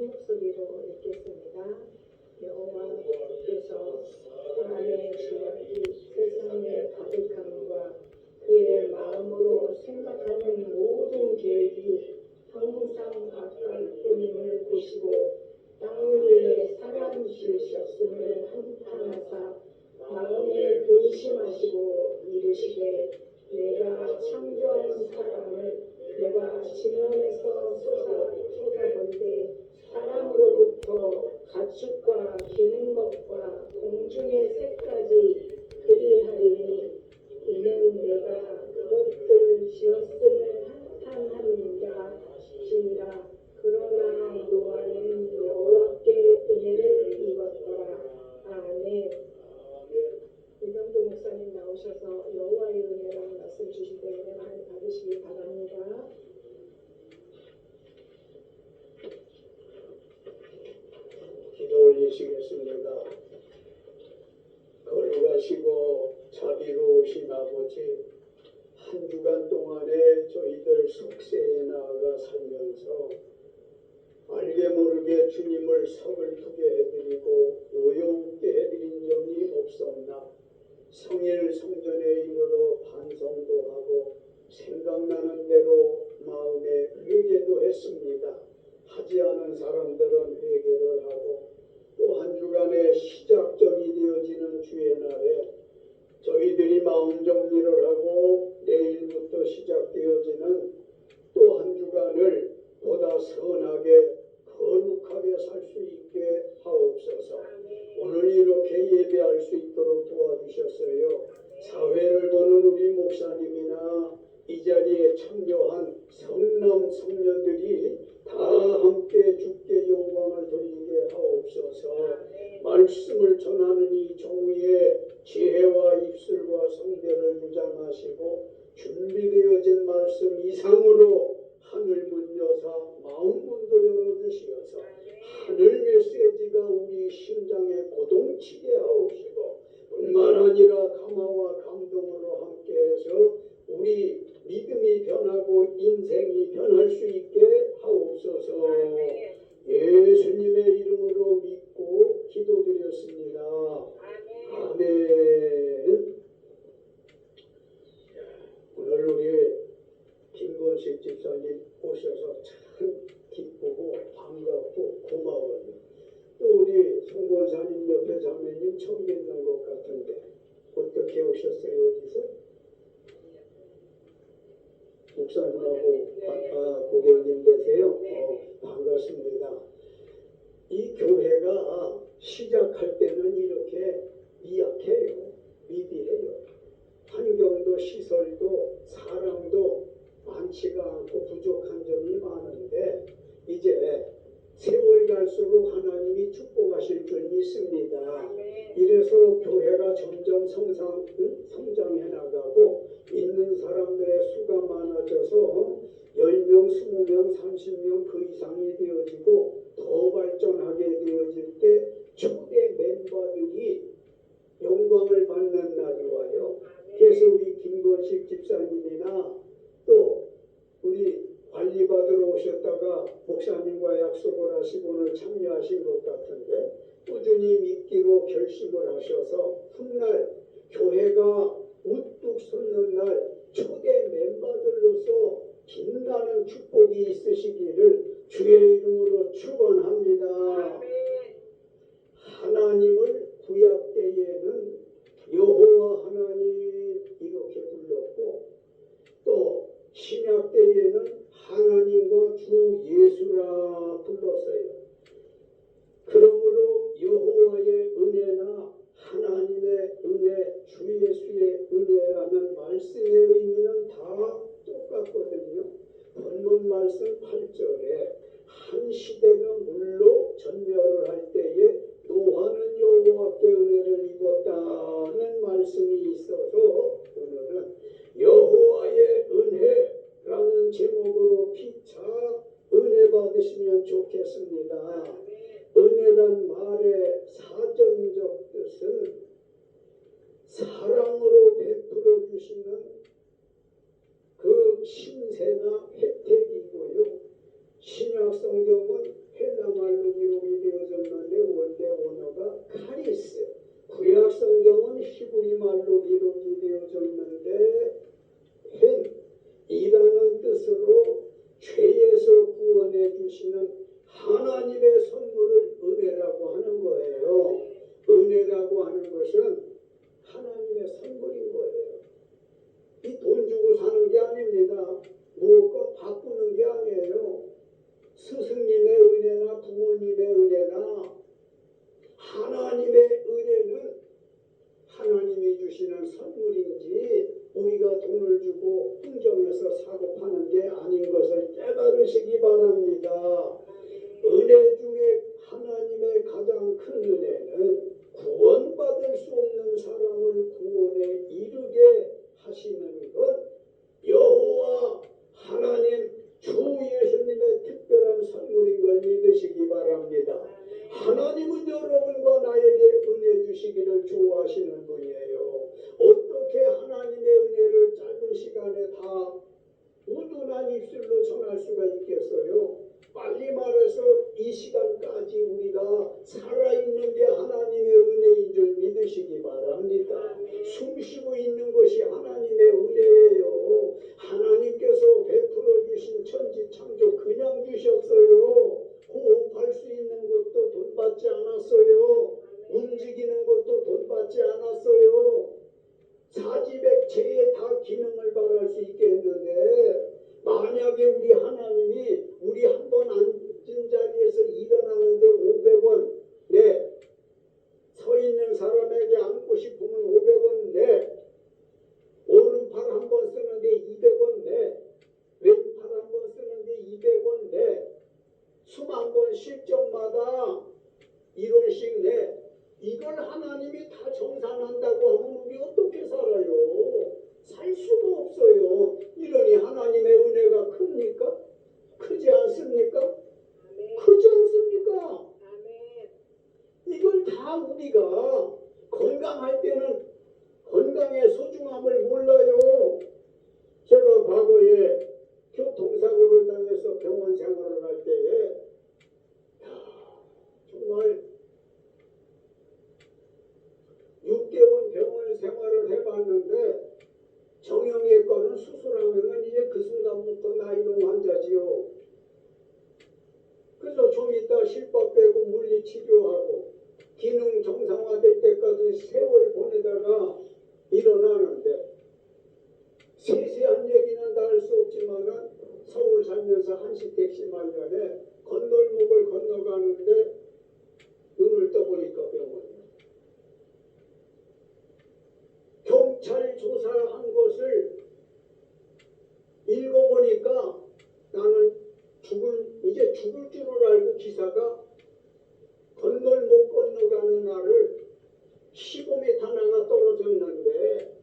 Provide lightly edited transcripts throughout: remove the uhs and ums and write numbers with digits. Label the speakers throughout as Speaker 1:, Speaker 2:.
Speaker 1: 목소리로 읽겠습니다. 여호와께서 사람의 죄악이 세상에 가득함과 그의 마음으로 생각하는 모든 계획이 항상 악할 뿐임을 보시고 땅 위에 사람 지으셨음을 한탄하사 마음에 근심하시고 이르시되 내가 창조한 사람을 내가 지면에서 쏟아본데 사람으로부터 가축과 기는 것과 공중의 새까지 그리하리니 이는 내가 그것들을 지었음을 한탄하느니라 하시니라. 그러나 노아는 여호와께 은혜를 입었더라. 아멘. 이병도 목사님 나오셔서 여호와의 은혜라는 말씀 주실 때 은혜 많이 받으시기 바랍니다.
Speaker 2: 기도 올리시겠습니다. 거룩하시고 자비로우신 아버지, 한 주간 동안에 저희들 속세에 나아가 살면서 알게 모르게 주님을 서글프게 해드리고 요요웃게 해드린 점이 없었나. 성일 성전에 이르러 반성도 하고 생각나는 대로 마음에 회개도 했습니다. 하지 않은 사람들은 회개를 하고 또 한 주간의 시작점이 되어지는 주의 날에 저희들이 마음 정리를 하고 내일부터 시작되어지는 또 한 주간을 보다 선하게 거룩하게 살 수 있게 하옵소서. 오늘 이렇게 예배할 수 있도록 도와주셨어요. 사회를 보는 우리 목사님이나 이 자리에 참여한 성남 성녀들이 다 함께 주께 영광을 돌리게 하옵소서. 말씀을 전하는 이 종우의 지혜와 입술과 성대를 무장하시고 준비되어진 말씀 이상으로 하늘문 여사 마음문도 열어주시어서 하늘 메시지가 우리 심장에 고동치게 하옵시고 뿐만 아니라 감화와 감동으로 함께해서 우리 믿음이 변하고 인생이 변할 수 있게 하옵소서. 예수님의 이름으로 믿고 기도드렸습니다. 아멘. 오늘 우리 김건식 집사님 오셔서 참 기쁘고 반갑고 고마워요. 또 우리 송권사님 옆에 자매님 처음 뵙는 것 같은데 어떻게 오셨어요? 어디서? 목사님하고 고객님 계세요? 반갑습니다. 이 교회가 시작할 때는 이렇게 미약해요. 미비해요. 환경도 시설도 사람도 많지가 않고 부족한 점이 많은데 이제 세월 갈수록 하나님이 축복하실 줄 믿습니다. 이래서 교회가 점점 성장해 나가고 있는 사람들의 수가 많아져서 10명, 20명, 30명 그 이상이 되어지고 더 발전하게 되어질 때 초대 멤버들이 영광을 받는 날이 와요. 그래서 우리 김건식 집사님이나 또 우리 관리받으러 오셨다가 목사님과 약속을 하시고 오늘 참여하신 것 같은데 꾸준히 믿기로 결심을 하셔서 훗날 교회가 우뚝 솟는 날 초대 멤버들로서 빛나는 축복이 있으시기를 주의 이름으로 축원합니다. 하나님을 구약 때에는 여호와 하나님 이렇게 불렀고 또 신약 때에는 하나님과 주 예수라 불렀어요. 그러므로 여호와의 은혜나 하나님의 은혜, 주 예수의 은혜라는 말씀의 의미는 다 똑같거든요. 본문 말씀 8절에 한 시대가 물로 전멸을 할 때에 노아는 여호와께 은혜를 입었다는 말씀이 있어서 오늘은 여호와의 은혜라는 제목으로 피차 은혜 받으시면 좋겠습니다. 은혜란 말의 사전적 뜻은 사랑으로 베풀어 주시는 그 신세나 혜택이고요. 신약 성경은 헬라말로 말로 기록이 되어졌는데 헨이라는 뜻으로 죄에서 구원해 주시는 하나님의 선물을 은혜라고 하는 거예요. 은혜라고 하는 것은 하나님의 선물인 거예요. 이 돈 주고 사는 게 아닙니다. 무엇과 바꾸는 게 아니에요. 스승님의 은혜나 부모님의 은혜나 하나님의 은혜는 하나님이 주시는 선물인지 우리가 돈을 주고 흥정해서 사고 파는 게 아닌 것을 깨달으시기 바랍니다. 은혜 중에 하나님의 가장 큰 은혜는 구원받을 수 없는 사람을 구원에 이르게 하시는 것, 여호와 하나님 주 예수님의 특별한 선물인 걸 믿으시기 바랍니다. 하나님은 여러분과 나에게 은혜 주시기를 좋아하시는 분이에요. 어떻게 하나님의 은혜를 짧은 시간에 다 우둔한 입술로 전할 수가 있겠어요? 빨리 말해서 이 시간까지 우리가 살아있는 게 하나님의 은혜인 줄 믿으시기 바랍니다. 숨쉬고 있는 것이 하나님의 은혜예요. 하나님께서 베풀어 주신 천지 창조 그냥 주셨어요. 호흡할 수 있는 것도 돈 받지 않았어요. 움직이는 것도 돈 받지 않았어요. 사지백체에 다 기능을 발할 수 있게 했는데 만약에 우리 하나님이 우리 한 번 앉은 자리에서 일어나는데 500원 내, 서 있는 사람에게 앉고 싶으면 500원 내, 오른팔 한 번 쓰는데 200원 내, 왼팔 한 번 쓰는데 200원 내, 숨 한 번 쉴 적마다 1원씩 내, 이걸 하나님이 다 정산한다고 하면 우리 어떻게 살아요? 살 수가 없어요. 이러니 하나님의 은혜가 큽니까? 크지 않습니까? 크지 않습니까? 이걸 다 우리가 건강할 때는 건강의 소중함을 몰라요. 제가 과거에 교통사고를 당해서 병원 생활을 할 때에 정말 6개월 병원 생활을 해봤는데 정형외과는 수술하면 이제 그 순간부터 나이롱 환자지요. 그래서 좀 이따 실밥 빼고 물리치료하고 기능 정상화될 때까지 세월 보내다가 일어나는데 세세한 얘기는 다 할 수 없지만은 서울 살면서 한시택시 말년에 건널목을 건너가는데 눈을 떠보니까 병원이야. 경찰 조사한 것을 읽어보니까 나는 이제 죽을 줄을 알고 기사가 건널목 건너가는 날을 15m 나가 떨어졌는데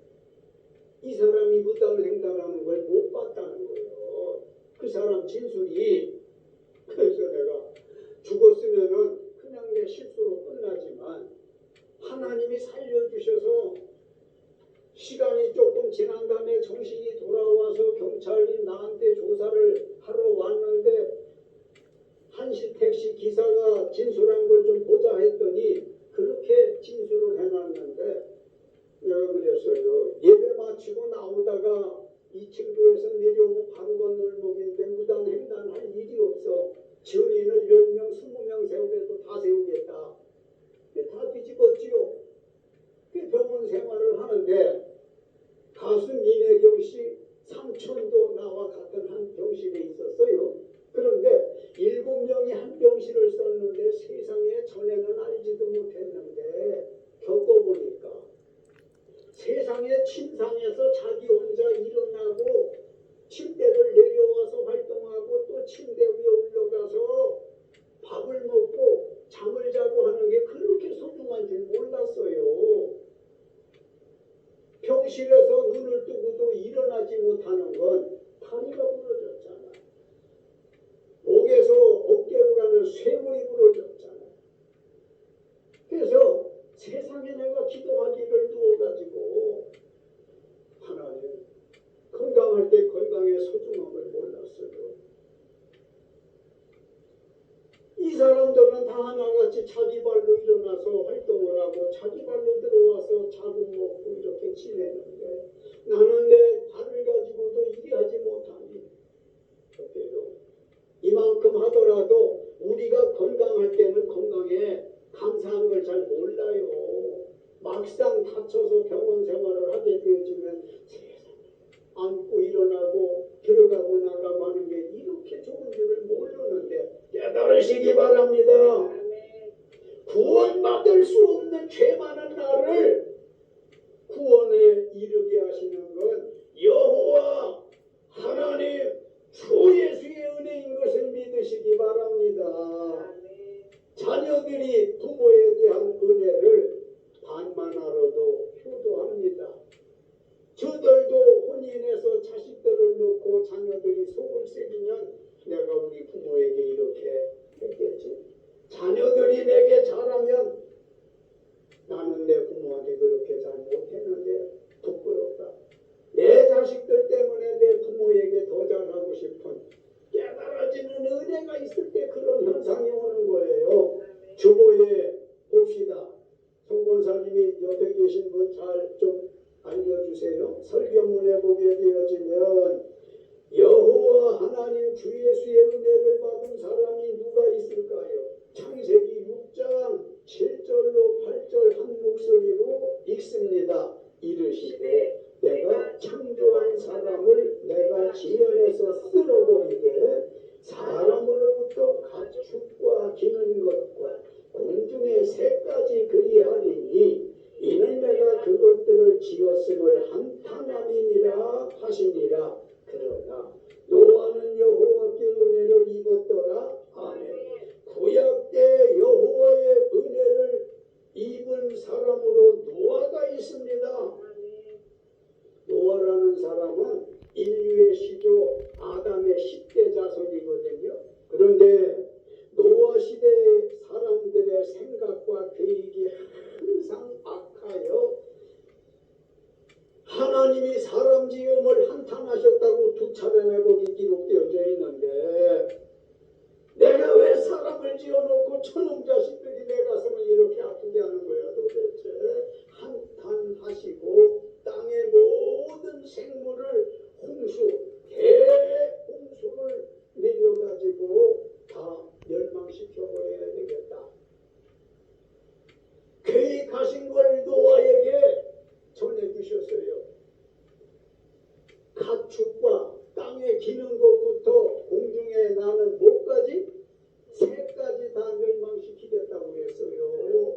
Speaker 2: 이 사람이 무단횡단하는 걸 못 봤다는 거예요. 그 사람 진술이. 그래서 내가 죽었으면은 그냥 내 실수로 끝나지만 하나님이 살려주셔서 시간이 조금 지난 다음에 정신이 돌아와서 경찰이 나한테 조사를 하러 왔는데 한시택시 기사가 진술한 걸 좀 보자 했더니 그렇게 진술을 해놨는데 내가 그랬어요. 예배 마치고 나오다가 이 친구에서 내려오고 바로 건널목인데 무단횡단할 일이 없어. 증인을 10명 20명 세우래도 다 세우겠다. 다 뒤집었지요. 병원 생활을 하는데 가수 민혜경 씨 삼촌도 나와 같은 한 병실에 있었어요. 그런데 7명이 한 병실을 썼는데 세상에 전에는 알지도 못했는데 겪어보니까 세상에 침상에서 자기 혼자 일어나고 침대를 내려와서 활동하고 또 침대 위에 올라가서 밥을 먹고 잠을 자고 하는 게 그렇게 소중한 줄 몰랐어요. 병실에서 눈을 뜨고도 일어나지 못하는 건 다리가 부러졌잖아. 목에서 어깨로 가는 쇠물이 부러졌잖아. 그래서 세상에 내가 기도하기를 누워가지고 하나님 건강할 때 건강의 소중함을 몰랐어요. 이 사람들은 다 하나같이 자기 발로 일어나서 활동을 하고 자기 발로 들어와서 자고 먹고 이렇게 막상 다쳐서 병원 생활을 하게 되어지면 세상에 앉고 일어나고 들어가고 나가고 하는 게 이렇게 좋은 줄을 모르는데 깨달으시기 바랍니다. 구원받을 수 없는 죄 많은 나를 구원에 이르게 하시는 건 여호와 하나님 주 예수의 은혜인 것을 믿으시기 바랍니다. 자녀들이 부모에 대한 은혜를 반만 알아도 효도합니다. 저들도 혼인해서 자식들을 놓고 자녀들이 속을 새기면 내가 우리 부모에게 이렇게 했겠지. 자녀들이 내게 잘하면 나는 내 부모한테 그렇게 잘 못했는데 부끄럽다. 내 자식들 때문에 내 부모에게 더 잘하고 싶은 깨달아지는 은혜가 있을 때 그런 현상이 오는 거예요. 주보에 봅시다. 송권사님이 옆에 계신 분 잘 좀 알려주세요. 설교문에 보게 되어지면 여호와 하나님 주 예수의 은혜를 받은 사람이 누가 있을까요? 창세기 6장 7절로 8절 한 목소리로 읽습니다. 이르시되 내가 창조한 사람을 내가 지연해서 쓸어버리되 사람으로부터 가축과 기는 것과 공중의 새까지 그리하리니 이는 내가 그것들을 지었음을 한탄함이니라 하시니라. 그러나 노아는 여호와께 은혜를 입었더라. 아멘. 구약 때 여호와의 은혜를 입은 사람으로 노아가 있습니다. 노아라는 사람은 인류의 시조 아담의 10대 자손이거든요. 그런데 노아 시대의 사람들의 생각과 계획이 항상 악하여 하나님이 사람 지음을 한탄하셨다고 두 차례나 거기 기록되어져 있는데 내가 왜 사람을 지어놓고 저놈 자식들이 내 가슴을 이렇게 아프게 하는 거야 도대체. 한탄하시고 땅의 모든 생물을 대홍수를 내려가지고 다 멸망시켜버려야 되겠다. 계획하신 걸 노아에게 전해주셨어요. 가축과 땅에 기는 것부터 공중에 나는 뭐까지? 새까지 다 멸망시키겠다고 했어요.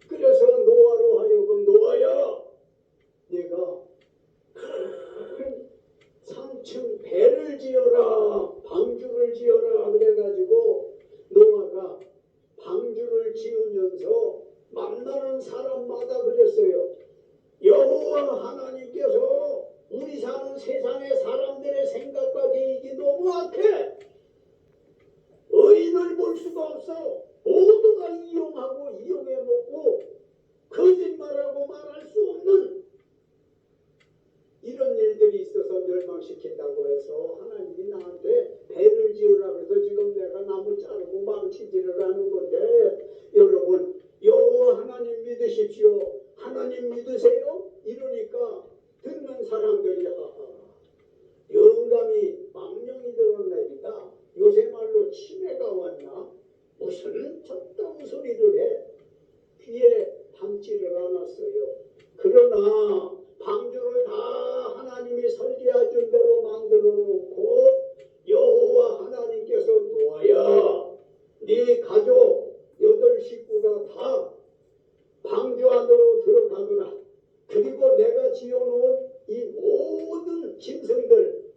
Speaker 2: 그래서 노아로 하여금 노아야 네가 큰 3층 배를 지어라 방주를 지어라 그래가지고 노아가 방주를 지으면서 만나는 사람마다 그랬어요. 여호와 하나님께서 우리 사는 세상의 사람들의 생각과 계획이 너무 악해. 의인을 볼 수가 없어. 모두가 이용하고 이용해 먹고 거짓말하고 말할 수 없는 이런 일들이 있어서 멸망시킨다고 해서 하나님이 나한테 배를 지으라고 해서 지금 내가 나무 자르고 망치질을 하는 건데 여러분 여호와 하나님 믿으십시오. 하나님 믿으세요? 이러니까 듣는 사람들이 영감이 망령이 들었나이다. 요새 말로 치매가 왔나? 무슨 저따구 소리를 해? 귀에 담지를 않았어요. 그러나 방주를 다 하나님이 설계하신 대로 만들어 놓고 여호와 하나님께서 노아야 네 가족 8식구가 다 방주 안으로 들어가거나 그리고 내가 지어놓은 이 모든 짐승들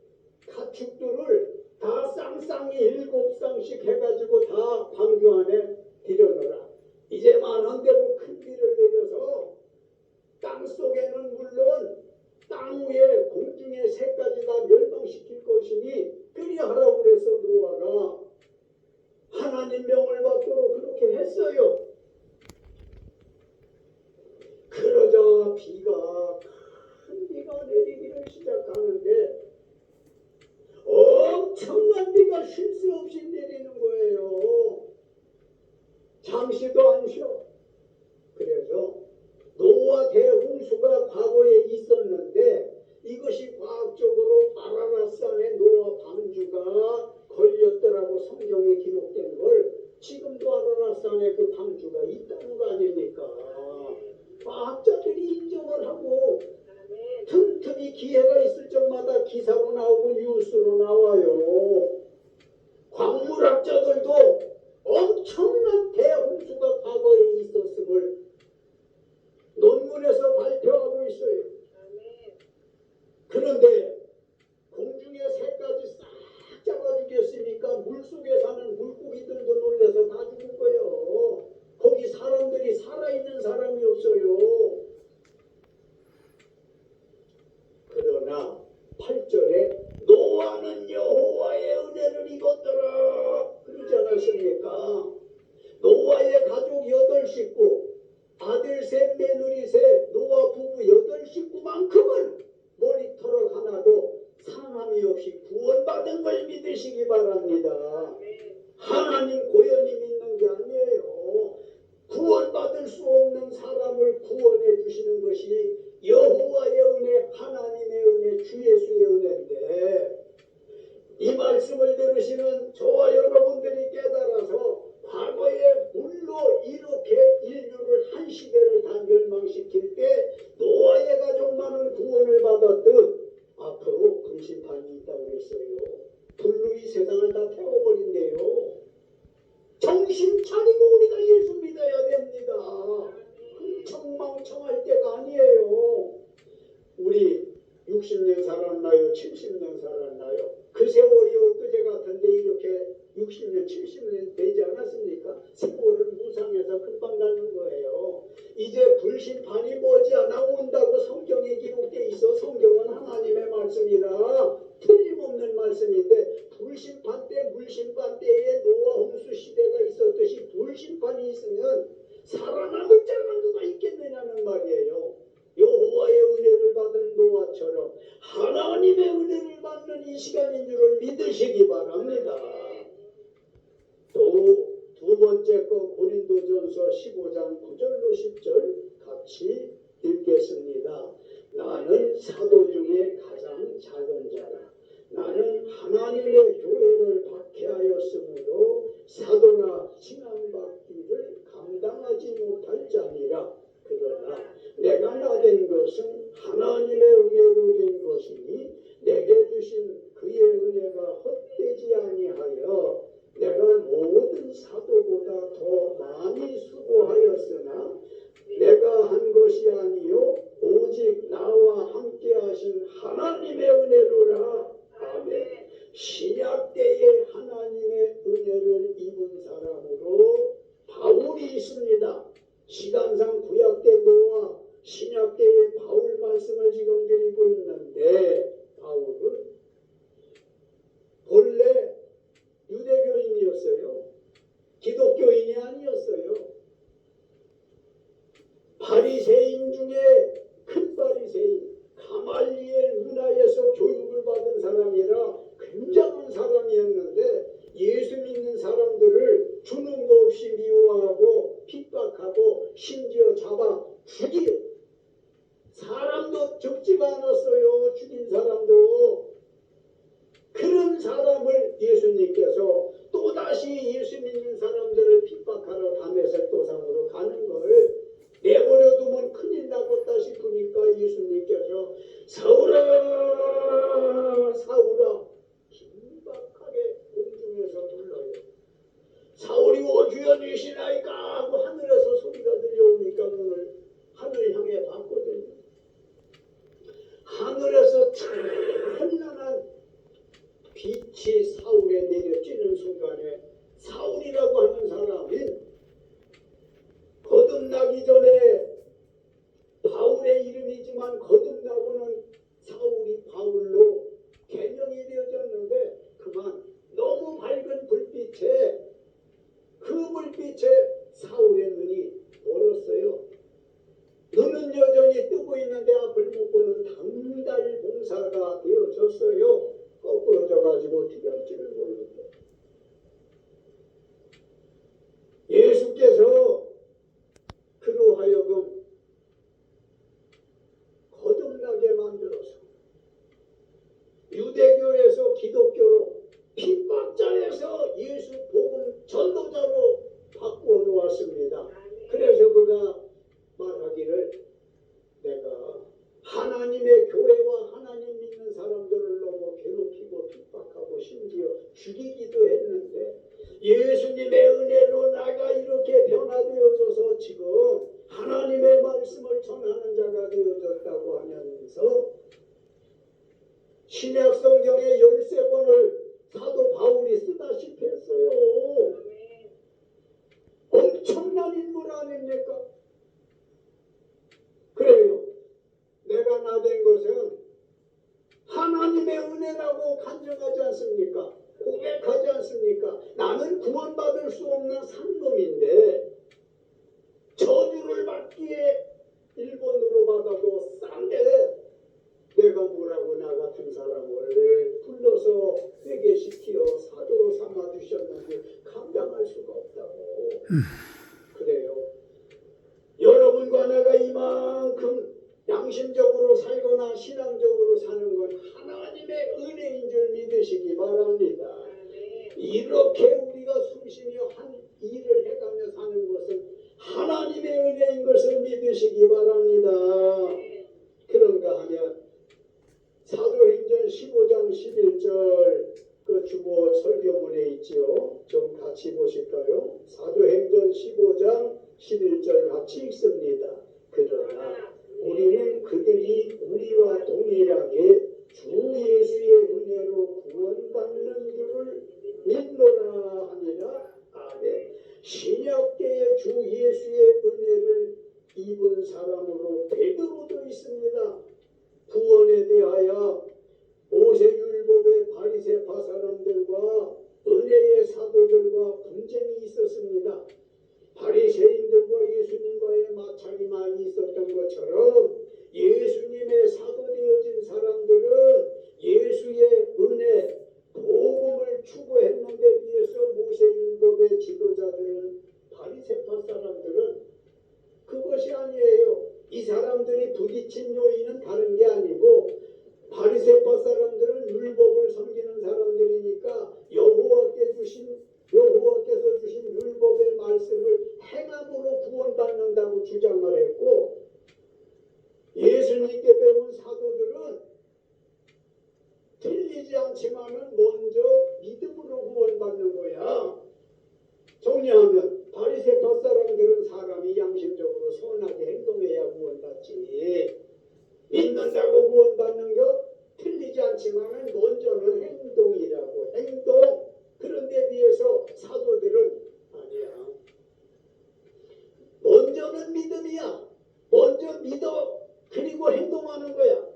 Speaker 2: 가축들을 다 쌍쌍이 7쌍씩 해가지고 다 방주 안에 들여놓으라. 이제 말한 대로 큰 비를 내려서 땅 속에는 물론 땅 위에 공중의 새까지 다 멸망시킬 것이니 그리하라고 그래서 노아가 하나님 명을 받도록 그렇게 했어요. 그러자 비가 큰 비가 내리기를 시작하는데 엄청난 비가 쉴 새 없이 내리는 거예요. 잠시도 안 쉬어. 그래서 기회가 있을 적마다 기사로 나오고 뉴스로 나와요. 광물학자들도 엄청난 대홍수가 과거에 있었음을 논문에서 발표하고 있어요. 그런데 공중의 새까지 싹 잡아주겠습니까? 물속에 사는 물고기들도 놀라서 다 죽을 거예요. 거기 사람들이 살아있는 사람이 없어요. 그러나 8절에 노아는 여호와의 은혜를 입었더라 그러지 않았습니까? 노아의 가족 8식구, 아들 셋, 며느리 셋, 노아 부부 8식구만큼은 머리털 하나도 상함이 없이 구원받은 걸 믿으시기 바랍니다. 하나님 고연히 믿는 게 아니에요. 구원받을 수 없는 사람을 구원해 주시는 것이 여호와의 은혜, 하나님의 은혜, 주 예수의 은혜인데 이 말씀을 들으시는 저와 여러분들이 깨달아서 과거에 물로 이렇게 인류를 한 시대를 다 멸망시킬 때 노아의 가족만은 구원을 받았듯 앞으로 금심판이 있다고 했어요. 불로 이 세상을 다 태워버린대요. 정신 차리고 우리가 예수 믿어야 됩니다. 흥청망청할 때가 아니에요. 우리 60년 살았나요? 70년 살았나요? 그 세월이 엊그제 같은데 이렇게 60년, 70년 되지 않았습니까? 세월은 무상해서 금방 가는 거예요. 이제 불심판이 머지않아 온다고 성경에 기록되어 있어. 성경은 하나님의 말씀이라 틀림없는 말씀인데 불심판 때, 물심판 때에 노아 홍수 시대가 있었듯이 불심판이 있으면 살아남을 자가 누가 있겠느냐는 말이에요. 여호와의 은혜를 받은 노아처럼 하나님의 은혜를 받는 이 시간인 줄을 믿으시기 바랍니다. 또 두 번째 거 고린도전서 15장 9절로 10절 같이 읽겠습니다. 나는 사도 중에 가장 작은 자라. 나는 하나님의 교회를 박해하였으므로 사도나 칭함받기를 감당하지 못할 자니라. 그러나 내가 나된 것은 하나님의 은혜로 된 것이니 내게 주신 그의 은혜가 헛되지 아니하여 내가 모든 사도보다 더 많이 수고하였으나 내가 한 것이 아니요 오직 나와 함께 하신 하나님의 은혜로라. 아멘. 신약 때에 하나님의 은혜를 입은 사람으로 바울이 있습니다. 시간상 구약 때 노아, 신약 때의 바울 말씀을 지금 드리고 있는데 바울은 본래 유대교인이었어요. 기독교인이 아니었어요. 바리새인 중에 큰 바리새인, 가말리엘 문화에서 교육을 받은 사람이라 굉장한 사람이었는데 예수 믿는 사람들을 주는 거 없이 미워하고 핍박하고 심지어 잡아 죽이고 사람도 적지가 않았어요. 죽인 사람도. 그런 사람을 예수님께서 또다시 예수 믿는 사람들을 핍박하러 다메섹 도상으로 가는 걸 내버려 두면 큰일 나겠다 싶으니까 예수님께서 사울아 사울아 긴박하게 공중에서 불러요. 사울이 오주여 주시나이까 하고 하늘에서 소리가 들려오니까 눈을 하늘 향해 봤거든요. 하늘에서 찬란한 빛이 사울에 내려지는 순간에 사울이라고 하는 사람은 거듭나기 전에 바울의 이름이지만 거듭나고는 사울이 바울로 개명이 되어졌는데 그만 너무 밝은 불빛에 그 불빛에 사울의 눈이 멀었어요. 눈은 여전히 뜨고 있는데 앞을 못 보는 당달 봉사가 되어졌어요. 거꾸로 져가지고 어떻게 할지를 모르는데 예수께서 그로 하여금 거듭나게 만들어서 유대교에서 기독교로 핍박자에서 예수 복음 전도자로 바꾸어 놓았습니다. 그래서 그가 말하기를 내가 하나님의 교회와 하나님 신약 성경에 13권을 사도 바울이 쓰다시피 했어요. 엄청난 인물 아닙니까? 그래요. 내가 나 된 것은 하나님의 은혜라고 간증하지 않습니까? 고백하지 않습니까? 나는 구원받을 수 없는 산놈인데 저주를 받기에 일본으로 받아도 싼데 내가 뭐라고 나 같은 사람을 불러서 회개시키어 사도로 삼아주셨는지 감당할 수가 없다고. 그래요. 여러분과 내가 이만큼 양심적으로 살거나 신앙적으로 사는 건 하나님의 은혜인 줄 믿으시기 바랍니다. 이렇게 우리가 숨쉬며 한 일을 해가며 사는 것은 하나님의 은혜인 것을 믿으시기 바랍니다. 그런가 하면 사도행전 15장 11절 그 주보 설교문에 있지요. 좀 같이 보실까요? 사도행전 15장 11절 같이 읽습니다. 그러나 우리는 그들이 우리와 동일하게 주 예수의 은혜로 구원받는 줄을 믿노라 하니라. 아멘. 신약 때의 주 예수의 은혜를 입은 사람으로 베드로도 있습니다. 구원에 대하여 모세율법의 바리새파 사람들과 은혜의 사도들과 분쟁이 있었습니다. 바리새인들과 예수님과의 마찰이 많이 있었던 것처럼 예수님의 사도되어진 사람들은 예수의 은혜, 복음을 추구했는데 비해서 모세율법의 지도자들은 바리새파 사람들은 그것이 아니에요. 이 사람들이 부딪힌 요인은 다른 게 아니고 바리새파 사람들은 율법을 섬기는 사람들이니까 여호와께서 주신 율법의 말씀을 행함으로 구원받는다고 주장을 했고 예수님께 배운 사도들은 틀리지 않지만은 먼저 믿음으로 구원받는 거야. 정리하면 바리새파 사람들은 사람이 양심적으로 선하게 행동해야 구원받지. 믿는다고 구원받는 것 틀리지 않지만은 먼저는 행동이라고. 행동. 그런데 비해서 사도들은 아니야. 먼저는 믿음이야. 먼저 믿어. 그리고 행동하는 거야.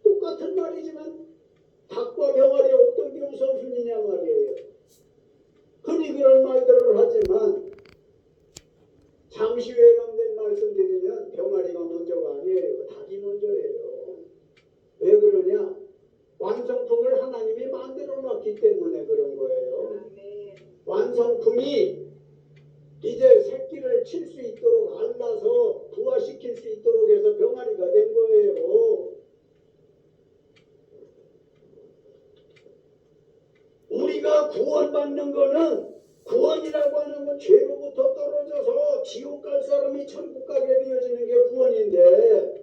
Speaker 2: 똑같은 말이지만 닭과 병아리 어떤 게 우선순위냐 말이에요. 흔히 그런 말들을 하지만 잠시 외람된 말씀드리면 병아리가 먼저가 아니에요. 닭이 먼저예요. 왜 그러냐? 완성품을 하나님이 만들어 놨기 때문에 그런 거예요. 완성품이 이제 새끼를 칠 수 있도록 알라서 부화시킬 수 있도록 해서 병아리가 된 거예요. 우리가 구원받는 거는 구원이라고 하는 건 죄로부터 떨어져서 지옥 갈 사람이 천국 가게 되어지는 게 구원인데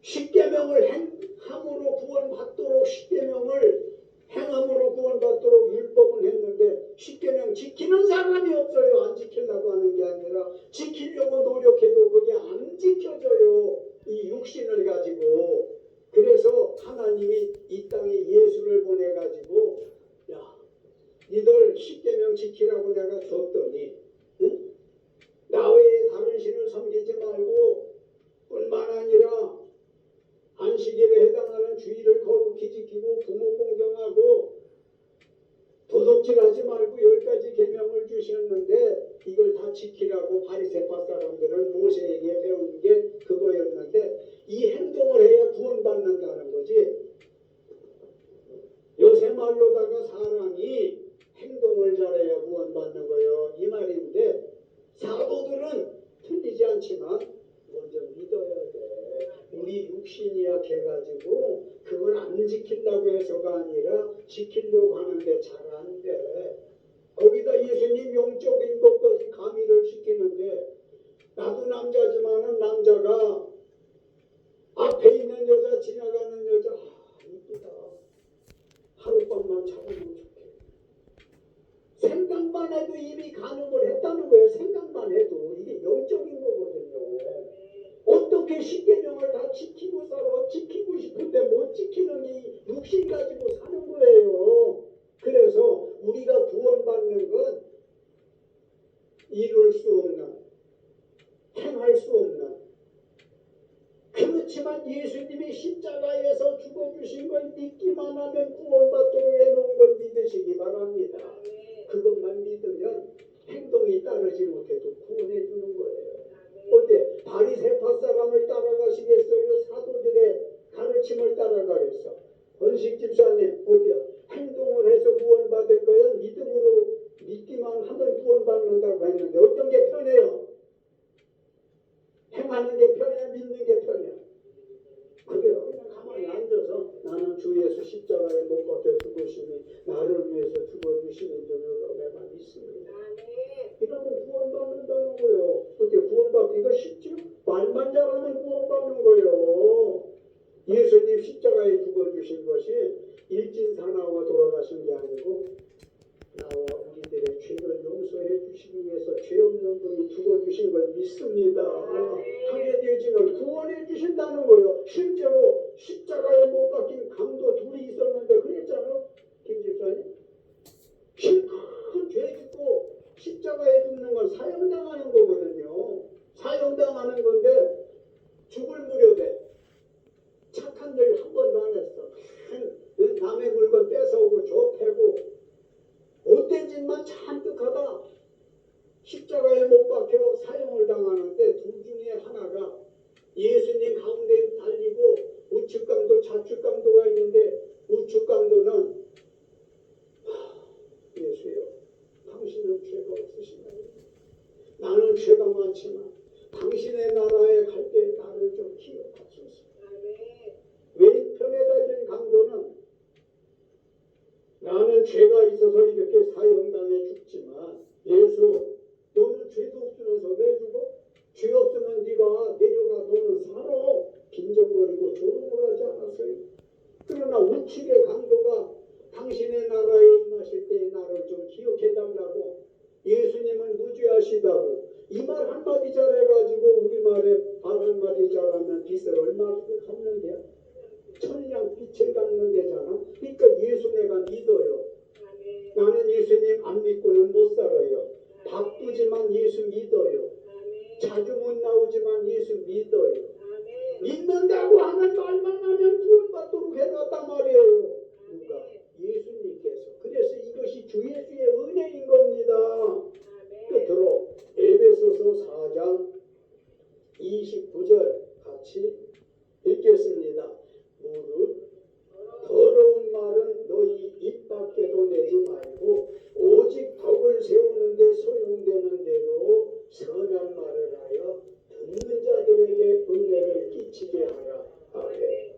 Speaker 2: 십계명을 행함으로 구원받도록 십계명을 행함으로 구원받도록 율법은 했는데 십계명 지키는 사람이 없어요. 안 지키려고 하는 게 아니라 지키려고 노력해도 그게 안 지켜져요. 이 육신을 가지고. 그래서 하나님이 이 땅에 예수를 보내가지고 야 니들 십계명 지키라고 내가 줬더니 응? 나 외에 다른 신을 섬기지 말고 뿐만 아니라 안식일에 해당하는 주의를 거룩히 지키고 부모 공경하고 도둑질하지 말고 10가지 계명을 주셨는데 이걸 다 지키라고 바리새파 사람들은 모세에게 배운 게 그거였는데 이 행동을 해야 구원받는다는 거지. 요새 말로다가 사람이 행동을 잘해야 구원받는 거예요. 이 말인데 사도들은 틀리지 않지만 먼저 믿어야 돼. 우리 육신이 약해가지고 그걸 안 지키려고 해서가 아니라 지키려고 하는데 잘 안 돼. 거기다 예수님 영적인 것까지 가미를 시키는데 나도 남자지만은 남자가 앞에 있는 여자 지나가는 여자 이쁘다. 하룻밤만 잡으면 좋게. 생각만 해도 이미 간음을 했다는 거예요. 생각만 해도 이게 영적인 거거든요. 어떻게 십계명을 다 지키고 살아? 지키고 수 없는, 그렇지만 예수님이 십자가에서 죽어주신 걸 믿기만 하면 구원받도록 해놓은 걸 믿으시기 바랍니다. 그것만 믿으면 행동이 따르지 못해도 구원해 주는 거예요. 어때? 바리새파 사람을 따라가시겠어요? 사도들의 가르침을 따라가겠어? 번식 집사님 어때요? 행동을 해서 구원받을 거예요? 믿음으로 믿기만 하면 구원받는다고 했는데 어떤 게 편해요? 행하는 게 편해? 믿는 게 편해? 그래요. 그냥 가만히 앉아서 나는 주 예수 십자가에 못 박혀 죽으시니 나를 위해서 죽어주시는 줄로 내가 믿습니다. 이러면 구원받는다는 거예요. 어떻게 구원받기가 쉽죠? 말만 잘하면 구원받는 거예요. 예수님 십자가에 죽어주신 것이 일진사나와 돌아가신 게 아니고 나와 우리들의 죄를 용서해 주시기 위해서 죄 없는 분이 죽어주신 걸 믿습니다. 하게 되지만 구원해 주신다는 거예요. 실제로 십자가에 못 박힌 강도 둘이 있었는데 그랬잖아요. 김 집사님. 큰 죄 짓고 십자가에 죽는 건 사형당하는 거거든요. 사형당하는 건데 죽을 무렵에 착한 일 한 번도 안 했어. 남의 물건 뺏어오고 좁혀고 못된 짓만 잔뜩 하다 십자가에 못 박혀 사형을 당하는데 둘 중에 하나가 예수님 가운데 달리고 우측강도 좌측강도가 있는데 우측강도는 예수여 당신은 죄가 없으시나요? 나는 죄가 많지만 당신의 나라에 갈 때 나를 좀 기억하소서. 왼편에 달린 강도는 나는 죄가 있어서 이렇게 사형당해 죽지만 예수 너는 죄도 없으면서 왜 죽어? 죄 없으면 네가 내려가 너는 살아. 빈정거리고 조롱을 하지 않았어요? 그러나 우측의 강도가 당신의 나라에 임하실 때 나를 좀 기억해달라고 예수님은 무죄하시다고 이 말 한마디 잘해가지고 우리말에 말 한마디 잘하면 빚을 얼마나 갚는데요? 천냥 빛을 갚는 데잖아. 그러니까 예수 내가 믿어요. 나는 예수님 안 믿고는 못 살아요. 바쁘지만 예수 믿어요. 자주 못 나오지만 예수 믿어요. 믿는다고 하는 말만 하면 구원받도록 해놨단 말이에요. 누가? 예수님께서. 그래서 이것이 주 예수의 은혜인 겁니다. 끝으로 에베소서 4장 29절 같이 읽겠습니다. 무릇 더러운 말은 너희 입 밖에도 내지 말고 오직 덕을 세우는데 소용되는 대로 선한 말을 하여 듣는 자들에게 은혜를 끼치게 하라. 아멘.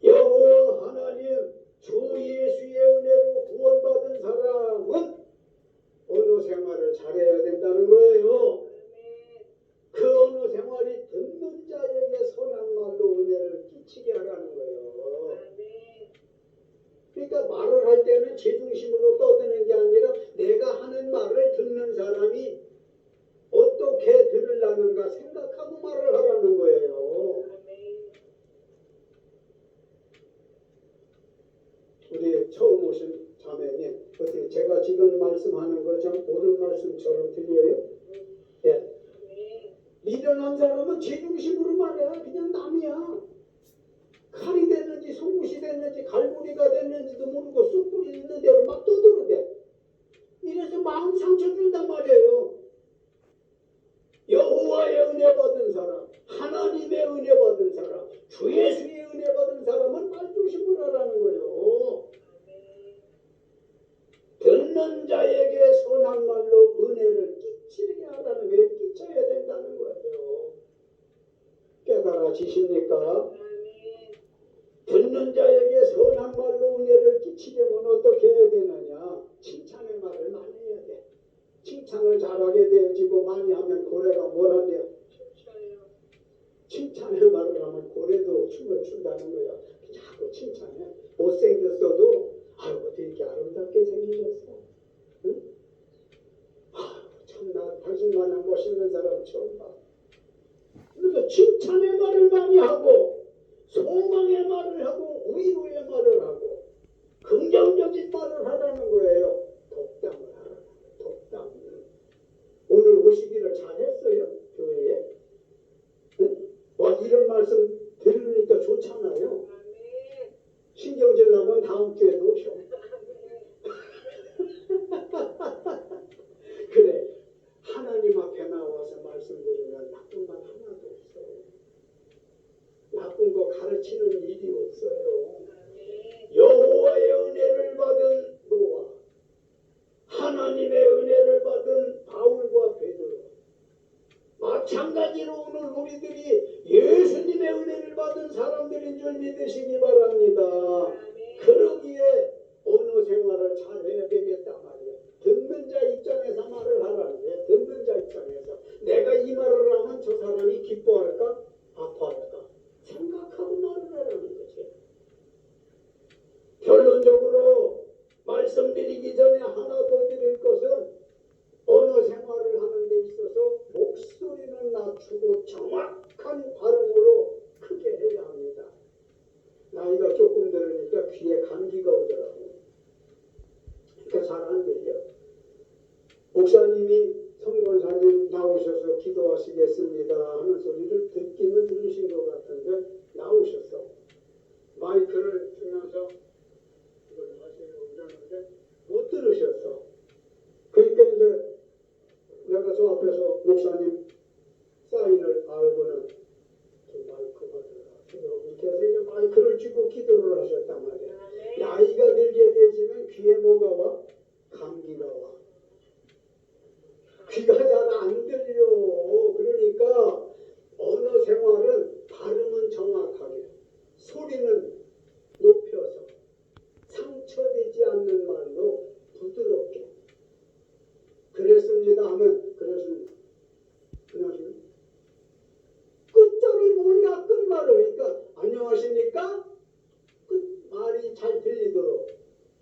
Speaker 2: 여호와 하나님 주 예수의 은혜로 구원받은 사람은 언어 생활을 잘해야 된다는 거예요. 그 언어 생활이 듣는 자에게 선한 말로 은혜를 끼치게 하라는 거예요. 그러니까 말을 할 때는 제중심으로 떠드는 게 아니라 내가 하는 말을 듣는 사람이 어떻게 들으려는가 생각하고 말을 하라는 거예요. 우리 처음 오신 자매님, 어떻게 제가 지금 말씀하는 거 좀 옳은 말씀처럼 들려요? 예. 미련한 사람은 제중심으로 말해. 그냥 남이야. 칼이 됐는지 송곳이 됐는지 갈고리가 됐는지도 모르고 쑥불이 있는 대로 막 떠들어대. 이래서 마음 상처 준단 말이에요. 여호와의 은혜 받은 사람, 하나님의 은혜 받은 사람, 주 예수의 은혜 받은 사람은 말조심을 하라는 거예요. 듣는 자에게 선한 말로 은혜를 끼치게 하라는 게 끼쳐야 된다는 거예요. 깨달아지십니까? 듣는 자에게 선한 말로 은혜를 끼치려면 어떻게 해야 되느냐? 칭찬의 말을 많이 해야 돼. 칭찬을 잘하게 되어지고 많이 하면 고래가 뭘 한대요? 칭찬의 말을 하면 고래도 춤을 춘다는 거야. 자꾸 칭찬해. 못생겼어도 아이고 되게 아름답게 생기셨어. 응? 아이고 참나 당신만한 멋있는 사람 처음 봐. 그래서 칭찬의 말을 많이 하고 소망의 말을 하고 위로의 말을 하고 긍정적인 말을 하라는 거예요. 독담을 하라. 독담. 오늘 오시기를 잘했어요. 교회에. 말씀 들으니까 좋잖아요. 신경질 나면 다음 주에도 오셔. 그래, 하나님 앞에 나와서 말씀 들으면 나쁜 말 하나도 없어. 나쁜 거 가르치는 일이 없어요. 여호와의 은혜를 받은 노아, 하나님의 은혜를 받은 바울과 베드로, 마찬가지로 오늘 우리들이 예수님의 은혜를 받은 사람들인 줄 믿으시기 바랍니다. 그러기에 어느 생활을 잘 해야 되겠다 말이야. 듣는 자 입장에서 말을 하라는 거야. 듣는 자 입장에서 내가 이 말을 하면 저 사람이 기뻐할까 아파할까 생각하고 말을 하라는 거지. 결론적으로 말씀드리기 전에 하나 더 드릴 것은 언어 생활을 하는 데 있어서 목소리는 낮추고 정확한 발음으로 크게 해야 합니다. 나이가 조금 들으니까 귀에 감기가 오더라고요. 그러니까 잘 안 들려. 목사님이 성권사님 나오셔서 기도하시겠습니다 하는 소리를 듣기는 들으신 것 같은데 나오셨어. 마이크를 주면서 이걸 하시려고 그러는데 못 들으셨어. 그러니까 이제 내가 저 앞에서 목사님 사인을 알고는 저 마이크가 들어가서 이렇게 해서 이제 마이크를 쥐고 기도를 하셨단 말이야. 나이가 들게 되시면 귀에 뭐가 와? 감기가 와. 귀가 잘 안 들려. 그러니까 언어 생활은 발음은 정확하게, 소리는 높여서, 상처되지 않는 말로 부드럽게. 그랬습니다 하면 그랬습니다. 그냥 끝절을 몰라 끝말을. 그러니까 안녕하십니까? 끝 말이 잘 들리도록,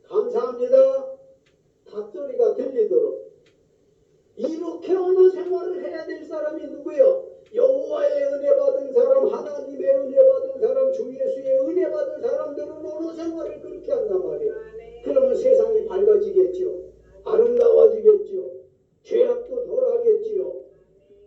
Speaker 2: 감사합니다 닷소리가 들리도록 이렇게 어느 생활을 해야 될 사람이 누구예요? 여호와의 은혜 받은 사람, 하나님의 은혜 받은 사람, 주 예수의 은혜 받은 사람들은 어느 생활을 그렇게 한단 말이에요. 그러면 세상이 밝아지겠지요. 아름다워지겠지요. 죄악도 덜하겠지요.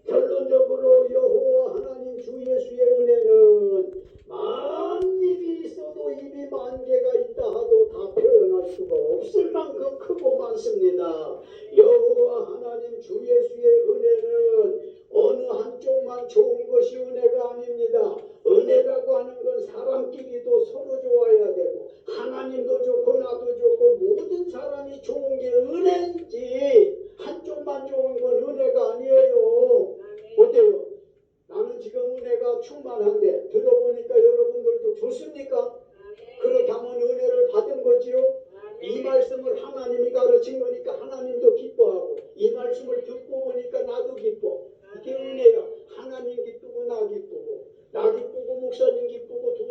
Speaker 2: 결론적으로 여호와 하나님 주 예수의 은혜는 만 입이 있어도 입이 만 개가 있다 하도 다 표현할 수가 없을 만큼 크고 많습니다. 여호와 하나님 주 예수의 은혜는 어느 한쪽만 좋은 것이 은혜가 아닙니다. 은혜라고 하는 건 사람끼리도 서로 좋아야 되고 하나님도 좋고 나도 좋고 모든 사람이 좋은 게 은혜인지 한쪽만 좋은 건 은혜가 아니에요. 어때요? 나는 지금 은혜가 충만한데 들어보니까 여러분들도 좋습니까? 그렇다면 은혜를 받은 거지요. 이 말씀을 하나님이 가르친 거니까 하나님도 기뻐하고 이 말씀을 듣고 보니까 나도 기뻐. 이게 은혜야. 하나님 기쁘고 나 기쁘고 나 기쁘고 목사님 기쁘고 두